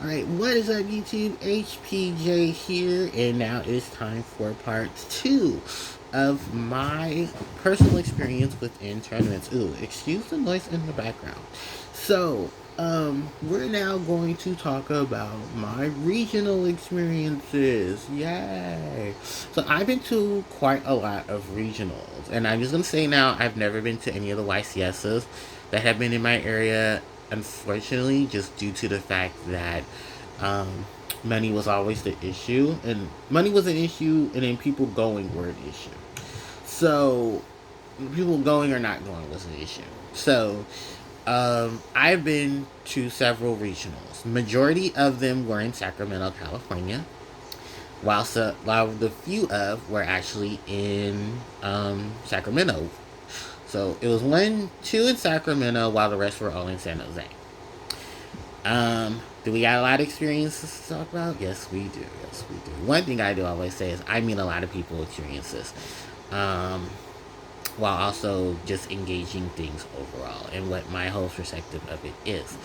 Alright, what is up YouTube? HPJ here, and now it's time for part 2 of my personal experience within tournaments. Ooh, excuse the noise in the background. So, we're now going to talk about my regional experiences. Yay! So I've been to quite a lot of regionals, and I'm just gonna say now I've never been to any of the YCSs that have been in my area, unfortunately, just due to the fact that um, money was always the issue, and money was an issue, and then people going were an issue. So people going or not going was an issue. So I've been to several regionals. Majority of them were in Sacramento, California, while the few of were actually in Sacramento. So it was two in Sacramento, while the rest were all in San Jose. Do we got a lot of experiences to talk about? Yes, we do. Yes, we do. One thing I do always say is I meet a lot of people experiences, um, while also just engaging things overall and what my whole perspective of it is.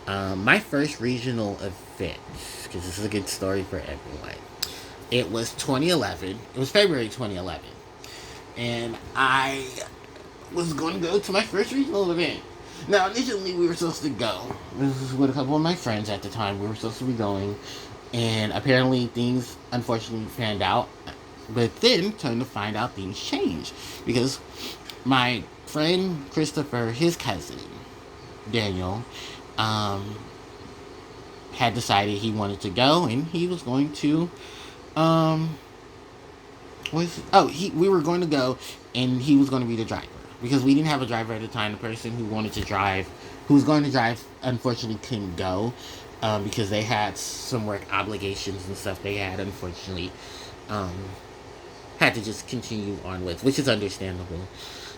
My first regional event, because this is a good story for everyone. It was 2011. It was February 2011, and I was going to go to my first regional event. Now, initially, we were supposed to go. This was with a couple of my friends at the time. We were supposed to be going, and apparently, things unfortunately panned out. But then, turned to find out, things changed because my friend Christopher, his cousin Daniel, um, had decided he wanted to go, and he was going to um, we were going to go, and he was going to be the driver because we didn't have a driver at the time. The person who was going to drive, unfortunately couldn't go because they had some work obligations and stuff. They had unfortunately um, had to just continue on with, which is understandable.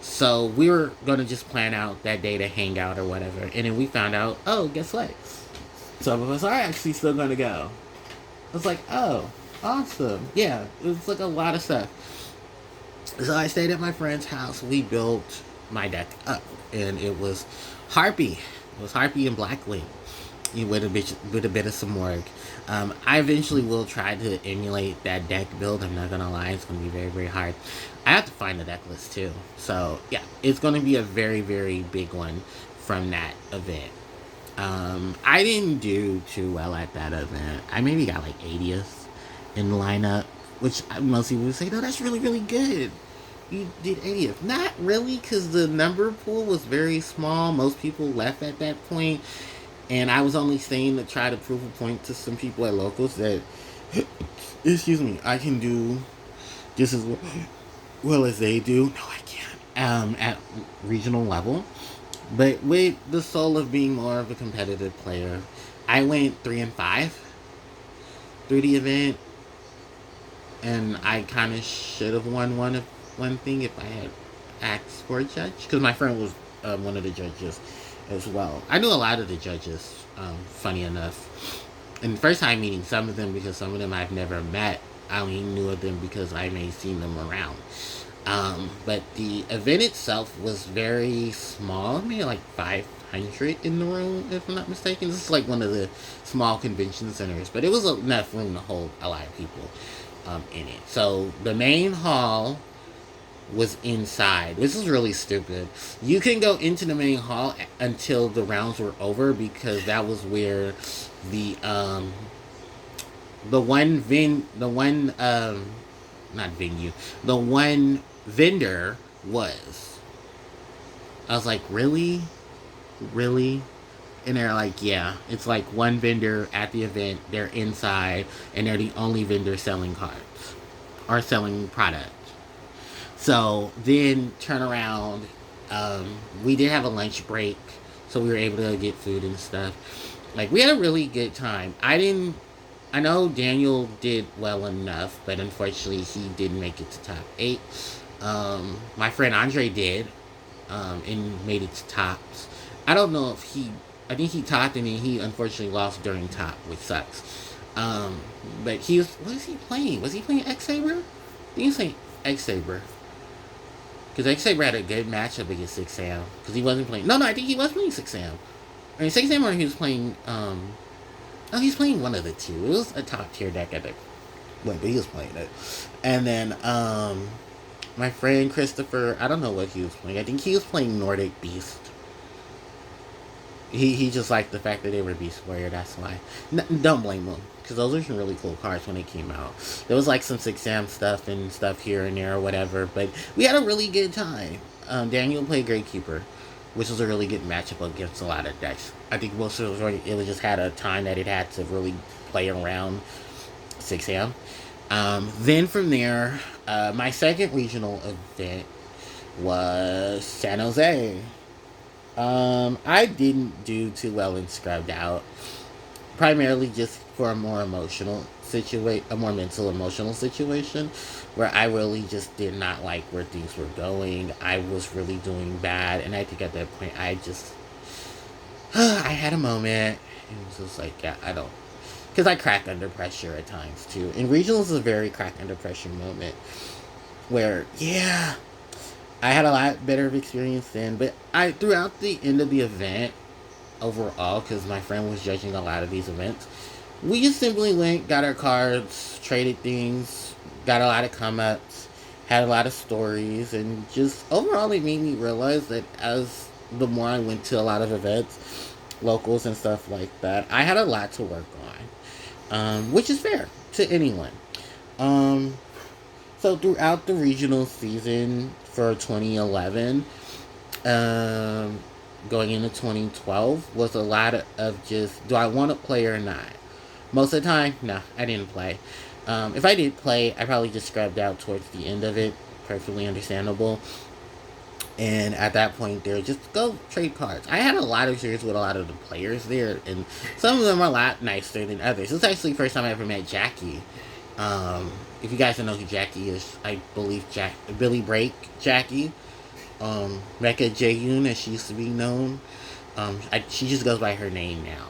So we were going to just plan out that day to hang out or whatever, and then we found out, oh, guess what? Some of us are actually still going to go. I was like, oh, awesome. Yeah, it was like a lot of stuff. So I stayed at my friend's house. We built my deck up, and it was Harpie. It was Harpie and Blackwing with a bit of some work. I eventually will try to emulate that deck build. I'm not gonna lie, it's gonna be very, very hard. I have to find the deck list too. So yeah, it's gonna be a very, very big one from that event. I didn't do too well at that event. I maybe got like 80th in the lineup, which most people would say, no, that's really, really good. You did 80th. Not really, because the number pool was very small. Most people left at that point, and I was only staying to try to prove a point to some people at locals that, excuse me, I can do just as well as they do. No, I can't. At regional level. But with the soul of being more of a competitive player, I went 3-5 through the event, and I kind of should have won one thing if I had asked for a judge, because my friend was one of the judges as well. I knew a lot of the judges, funny enough. And the first time meeting some of them, because some of them I've never met, I only knew of them because I may have seen them around. But the event itself was very small, maybe like 500 in the room, if I'm not mistaken. This is like one of the small convention centers, but it was enough room to hold a lot of people in it. So the main hall was inside. This is really stupid. You can go into the main hall until the rounds were over, because that was where the one not venue, the one vendor was. I was like, really? Really? And they're like, yeah, it's like one vendor at the event, they're inside, and they're the only vendor selling cards or selling product. So then turn around. We did have a lunch break, so we were able to get food and stuff. Like, we had a really good time. I know Daniel did well enough, but unfortunately he didn't make it to top 8. My friend Andre did, and made it to tops. I don't know if I think he topped, and then he unfortunately lost during top, which sucks. But what is he playing? Was he playing X Saber? I think he was playing X Saber. Because X Saber had a good matchup against 6 Sam. Because he wasn't playing. No, I think he was playing 6 Sam. I mean, 6 Sam, or he was playing Oh, he's playing one of the two. It was a top tier deck at the point, but he was playing it. And then my friend Christopher, I don't know what he was playing. I think he was playing Nordic Beast. He just liked the fact that they were Beast Warrior. That's why. Don't blame him, because those are some really cool cards when they came out. There was like some 6am stuff and stuff here and there or whatever, but we had a really good time. Daniel played Gravekeeper, which was a really good matchup against a lot of decks. I think most of it was just had a time that it had to really play around 6am. Then from there, my second regional event was San Jose. I didn't do too well in Scrubbed Out, primarily just for a more emotional situation, a more mental emotional situation, where I really just did not like where things were going. I was really doing bad, and I think at that point I just, I had a moment, and it was just like, yeah, I don't, because I crack under pressure at times too. And regionals is a very crack under pressure moment, where, yeah, I had a lot better of experience then, but I throughout the end of the event overall, because my friend was judging a lot of these events, we just simply went, got our cards, traded things, got a lot of come ups, had a lot of stories, and just overall it made me realize that as the more I went to a lot of events, locals and stuff like that, I had a lot to work on, which is fair to anyone. Um, so throughout the regional season for 2011, um, going into 2012 was a lot of just, do I want to play or not? Most of the time, no, I didn't play. If I did play, I probably just scrubbed out towards the end of it. Perfectly understandable. And at that point, they're just go trade cards. I had a lot of experience with a lot of the players there, and some of them are a lot nicer than others. It's actually the first time I ever met Jackie. If you guys don't know who Jackie is, I believe Billy Break Jackie, Mecca Jayun as she used to be known. She just goes by her name now.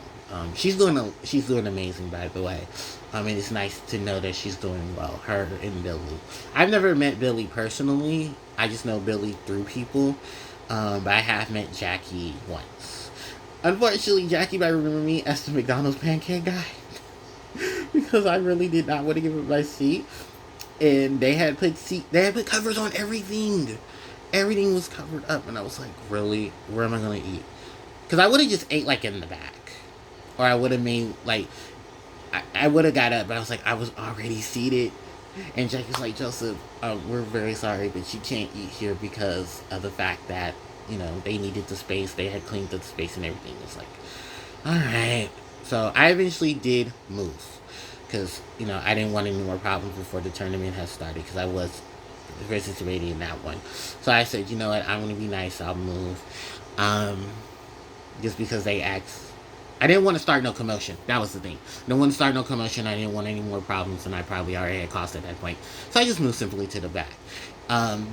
She's doing amazing, by the way. And it's nice to know that she's doing well. Her and Billy. I've never met Billy personally. I just know Billy through people. But I have met Jackie once. Unfortunately, Jackie might remember me as the McDonald's pancake guy because I really did not want to give up my seat. And they had put covers on everything. Everything was covered up, and I was like, really, where am I gonna eat? Because I would have just ate like in the back, or I would have made like I would have got up, but I was like, I was already seated. And Jack was like, Joseph, we're very sorry, but you can't eat here because of the fact that, they needed the space. They had cleaned up the space and everything. It's like, all right. So I eventually did move because, I didn't want any more problems before the tournament had started because I was participating in that one. So I said, you know what, I'm going to be nice. I'll move. Just because they asked. I didn't want to start no commotion. That was the thing. I didn't want to start no commotion. I didn't want any more problems, and I probably already had caused at that point. So I just moved simply to the back.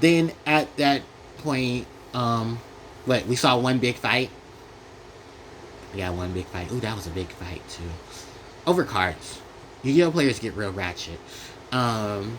Then at that point, we saw one big fight. Yeah, one big fight. Ooh, that was a big fight too. Over cards. Yu-Gi-Oh players get real ratchet. And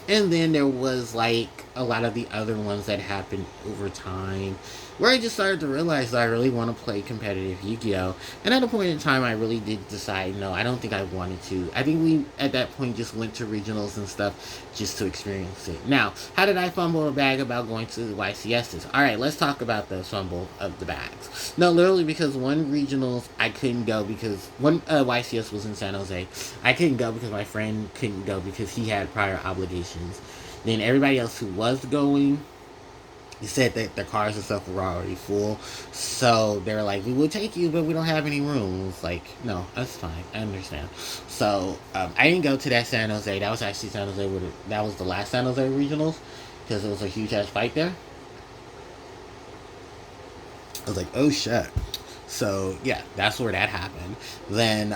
then there was like a lot of the other ones that happened over time where I just started to realize that I really want to play competitive Yu-Gi-Oh! And at a point in time, I really did decide, no, I don't think I wanted to. I think we, at that point, just went to regionals and stuff just to experience it. Now, how did I fumble a bag about going to the YCSs? Alright, let's talk about the fumble of the bags. No, literally because one regionals, I couldn't go because one YCS was in San Jose. I couldn't go because my friend couldn't go because he had prior obligations. Then everybody else who was going, he said that the cars and stuff were already full. So they were like, we will take you, but we don't have any room. It was like, no, that's fine. I understand. So I didn't go to that San Jose. That was actually San Jose. That was the last San Jose regionals because it was a huge ass fight there. I was like, oh shit. So yeah, that's where that happened. Then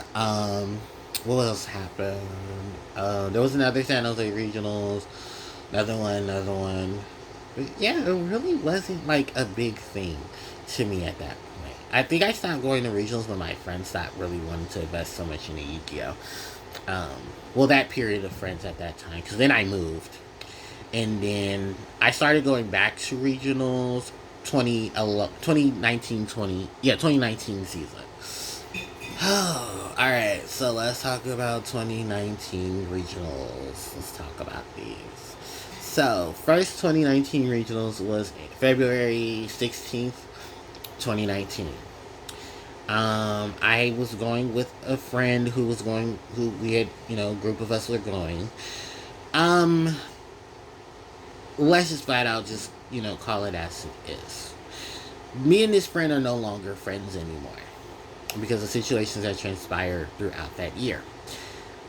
what else happened? There was another San Jose regionals. Another one. But yeah, it really wasn't like a big thing to me at that point. I think I stopped going to regionals when my friends stopped really wanting to invest so much in the Yu-Gi-Oh. That period of friends at that time, because then I moved. And then I started going back to regionals 2019 season. Oh, alright. Alright, so let's talk about 2019 regionals. Let's talk about these. So, first 2019 regionals was February 16th, 2019. I was going with a friend who we had, a group of us were going. Um, let's just flat out just, call it as it is. Me and this friend are no longer friends anymore because of situations that transpired throughout that year,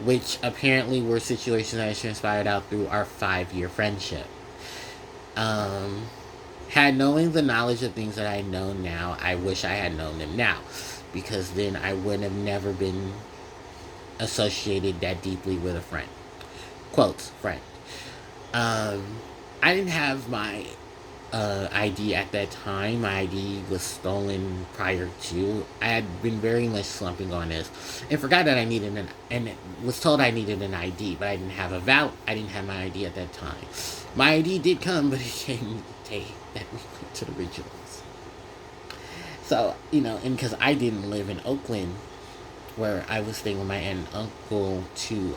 which apparently were situations that transpired out through our 5 year friendship. Um, had knowing the knowledge of things that I know now, I wish I had known them now, because then I would have never been associated that deeply with a friend. Quotes, friend. Um, I didn't have my ID at that time. My ID was stolen prior to. I had been very much slumping on this, and forgot that I needed and was told I needed an ID, but I didn't have I didn't have my ID at that time. My ID did come, but it came the day that we went to the regionals. So and because I didn't live in Oakland, where I was staying with my aunt and uncle to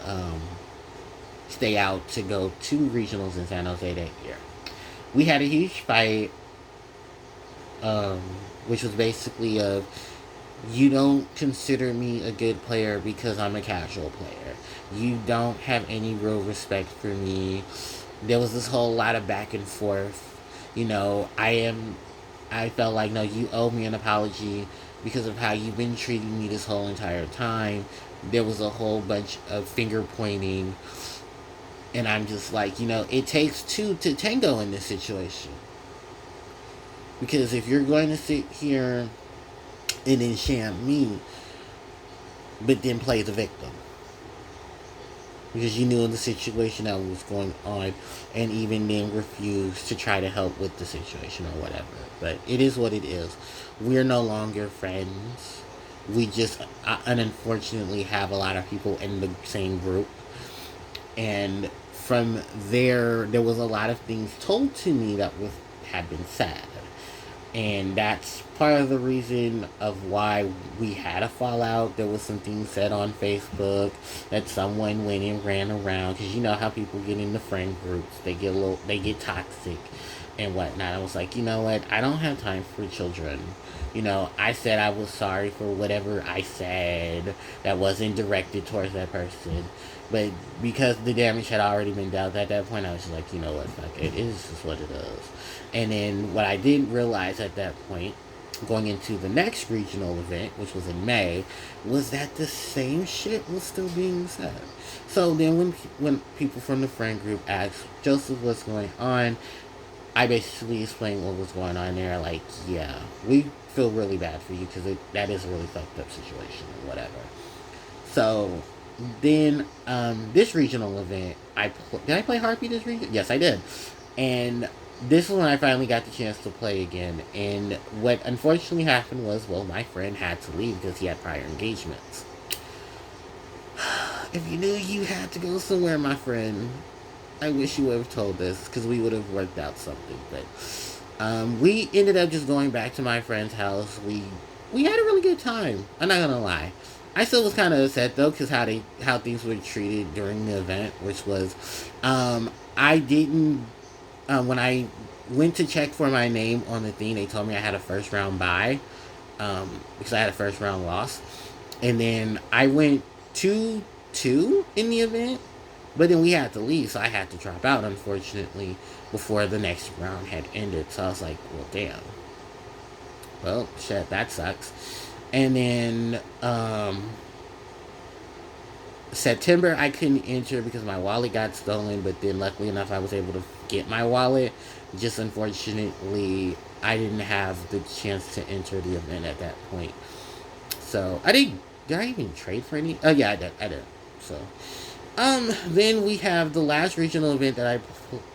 stay out to go to regionals in San Jose that year. We had a huge fight, um, which was basically of you don't consider me a good player because I'm a casual player. You don't have any real respect for me. There was this whole lot of back and forth. I felt like, no, you owe me an apology because of how you've been treating me this whole entire time. There was a whole bunch of finger pointing, and I'm just like, it takes two to tango in this situation. Because if you're going to sit here and enchant me, but then play the victim, because you knew the situation that was going on, and even then refused to try to help with the situation or whatever. But it is what it is. We're no longer friends. We just unfortunately have a lot of people in the same group, and from there was a lot of things told to me that had been said, and that's part of the reason of why we had a fallout. There was some things said on Facebook that someone went and ran around, because you know how people get in the friend groups, they get toxic and whatnot. I was like, you know what, I don't have time for children. I said I was sorry for whatever I said that wasn't directed towards that person, but because the damage had already been dealt at that point, I was just like, you know what, fuck it, it is just what it is. And then what I didn't realize at that point, going into the next regional event, which was in May, was that the same shit was still being said. So then when people from the friend group asked Joseph what's going on, I basically explained what was going on there. Like, yeah, we feel really bad for you because that is a really fucked up situation or whatever. So then this regional event, did I play Harpie this region? Yes, I did. And this is when I finally got the chance to play again. And what unfortunately happened was, well, my friend had to leave because he had prior engagements. If you knew you had to go somewhere, my friend, I wish you would have told us, because we would have worked out something. But we ended up just going back to my friend's house. We had a really good time. I'm not gonna lie. I still was kind of upset though, because how things were treated during the event, which was, I didn't. When I went to check for my name on the thing, they told me I had a first round bye, because I had a first round loss, and then I went 2-2 in the event. But then we had to leave, so I had to drop out, unfortunately, before the next round had ended. So I was like, well, damn. Well, shit, that sucks. And then, September, I couldn't enter because my wallet got stolen, but then luckily enough, I was able to get my wallet. Just unfortunately, I didn't have the chance to enter the event at that point. So, did I even trade for any? Oh, yeah, I did. So, then we have the last regional event that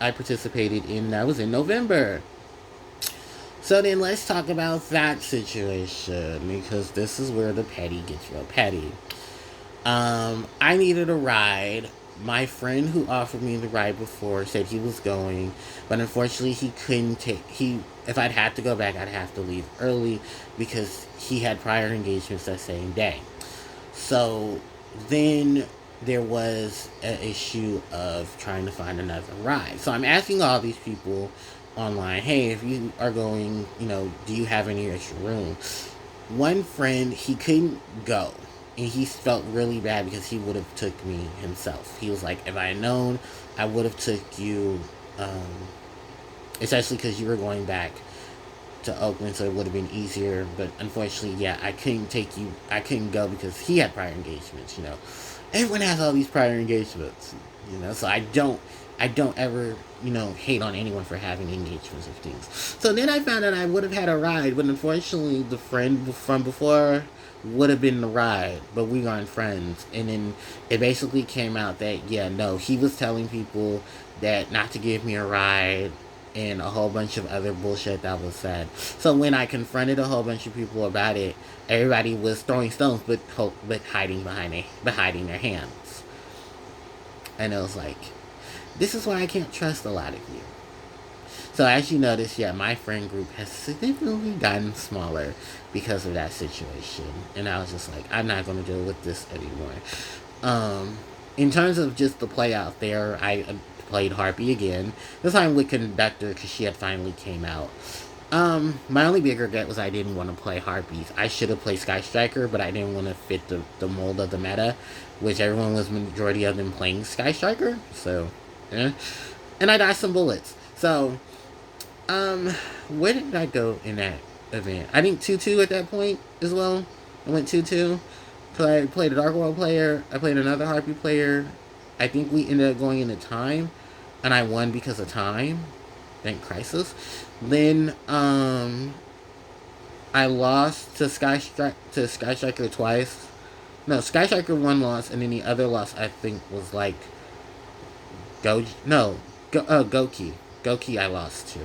I participated in. That was in November. So then let's talk about that situation, because this is where the petty gets real petty. I needed a ride. My friend who offered me the ride before said he was going, but unfortunately he couldn't if I'd had to go back, I'd have to leave early because he had prior engagements that same day. So then there was an issue of trying to find another ride. So I'm asking all these people online, hey, if you are going, do you have any extra room? One friend, he couldn't go, and he felt really bad because he would have took me himself. He was like, if I had known, I would have took you, especially because you were going back to Oakland, so it would have been easier. But unfortunately, yeah, I couldn't take you. I couldn't go because he had prior engagements. Everyone has all these prior engagements. So I don't ever, hate on anyone for having engagements of things. So then I found out I would have had a ride, but unfortunately, the friend from before would have been the ride, but we aren't friends. And then it basically came out that, yeah, no, he was telling people that not to give me a ride and a whole bunch of other bullshit that was said. So when I confronted a whole bunch of people about it, everybody was throwing stones, but hiding behind their hands. And it was like, this is why I can't trust a lot of you. So as you notice, yeah, my friend group has significantly gotten smaller because of that situation. And I was just like, I'm not going to deal with this anymore. In terms of just the play out there, I played Harpie again. This time with Conductor because she had finally came out. My only big regret was I didn't want to play Harpies. I should have played Sky Striker, but I didn't want to fit the mold of the meta, which everyone was majority of them playing Sky Striker. So, yeah. And I dodged some bullets. So, where did I go in that event? I think 2-2 at that point as well. I went 2-2. So I played a Dark World player. I played another Harpy player. I think we ended up going into time, and I won because of time. Thank Crisis. Then I lost to Sky Striker twice. No, Sky Striker one loss, and then the other loss I think was like Goki. Goki I lost to.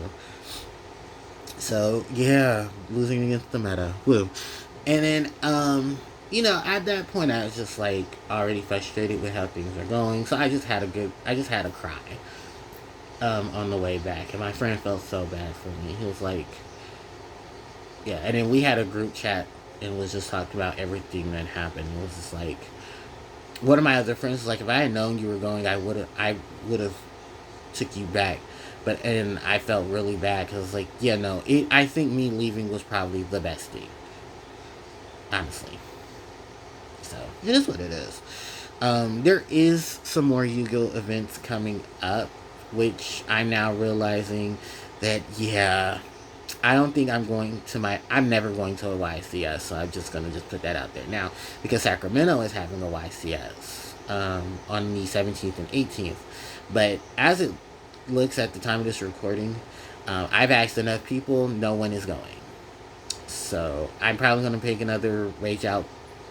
So yeah, losing against the meta. Woo. And then at that point I was just like already frustrated with how things are going. So I just had a cry. On the way back, and my friend felt so bad for me. He was like, yeah, and then we had a group chat and was just talking about everything that happened. It was just like, one of my other friends was like, if I had known you were going, I would have took you back. And I felt really bad because like, yeah, no, I think me leaving was probably the best thing, honestly. So it is what it is. There is some more Yu-Gi-Oh events coming up, which I'm now realizing that, yeah, I don't think I'm never going to a YCS, so I'm just going to just put that out there now, because Sacramento is having a YCS on the 17th and 18th, but as it looks at the time of this recording, I've asked enough people, no one is going, so I'm probably going to pick another Rage Out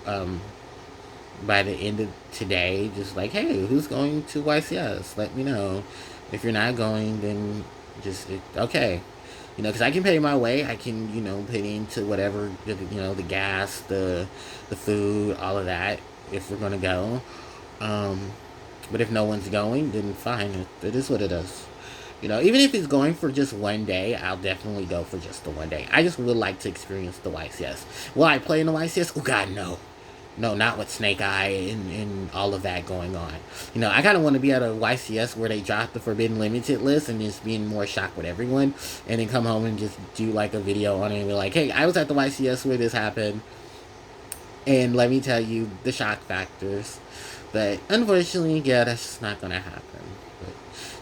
by the end of today, just like, hey, who's going to YCS? Let me know. If you're not going, then okay. Because I can pay my way. I can, pay into whatever, the gas, the food, all of that, if we're going to go. But if no one's going, then fine. It is what it is. Even if it's going for just one day, I'll definitely go for just the one day. I just would like to experience the YCS. Will I play in the YCS? Oh, God, no. No, not with Snake Eye and all of that going on. I kind of want to be at a YCS where they drop the Forbidden Limited list and just being more shocked with everyone. And then come home and just do like a video on it and be like, hey, I was at the YCS where this happened. And let me tell you the shock factors. But unfortunately, yeah, that's just not going to happen. But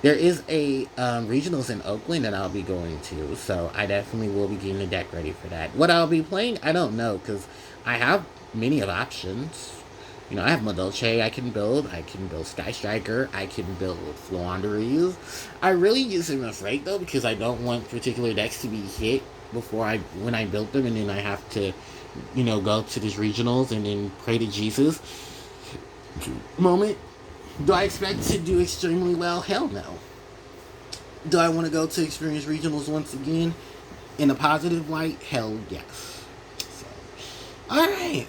there is a regionals in Oakland that I'll be going to. So I definitely will be getting the deck ready for that. What I'll be playing, I don't know. Because I have many of options. I have Madolche I can build. I can build Sky Striker. I can build Flaunderies. I really use him afraid though, because I don't want particular decks to be hit when I build them, and then I have to, go to these regionals and then pray to Jesus. Moment. Do I expect to do extremely well? Hell no. Do I want to go to experience regionals once again in a positive light? Hell yes. So, alright.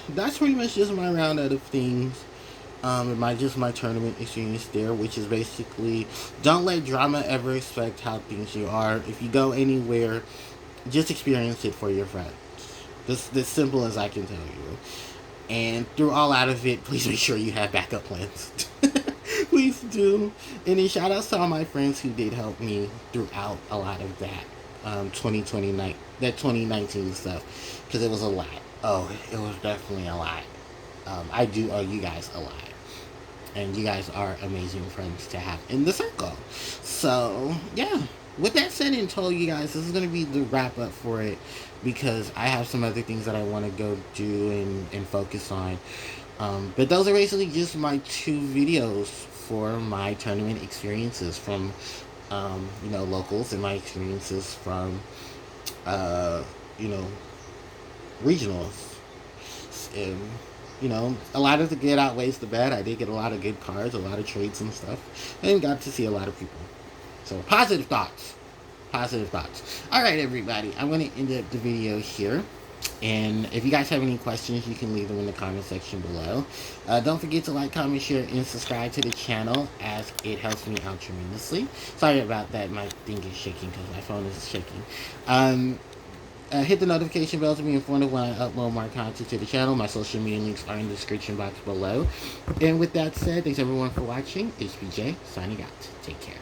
That's pretty much just my roundup of things. My tournament experience there, which is basically, don't let drama ever affect how things you are. If you go anywhere, just experience it for your friends. This simple as I can tell you. And through all out of it, please make sure you have backup plans. Please do. And then shout outs to all my friends who did help me throughout a lot of that 2020 night, that 2019 stuff, because it was a lot. Oh, it was definitely a lot. I do owe you guys a lot. And you guys are amazing friends to have in the circle. So, yeah. With that said and told, you guys, this is going to be the wrap up for it, because I have some other things that I want to go do and focus on. But those are basically just my 2 videos for my tournament experiences from, locals, and my experiences from, uh, you know, regionals. And, a lot of the good outweighs the bad. I did get a lot of good cards, a lot of trades and stuff, and got to see a lot of people. So, positive thoughts. Positive thoughts. Alright, everybody. I'm going to end up the video here. And if you guys have any questions, you can leave them in the comment section below. Don't forget to like, comment, share, and subscribe to the channel, as it helps me out tremendously. Sorry about that. My thing is shaking because my phone is shaking. Hit the notification bell to be informed of when I upload more content to the channel. My social media links are in the description box below. And with that said, thanks everyone for watching. It's BJ, signing out. Take care.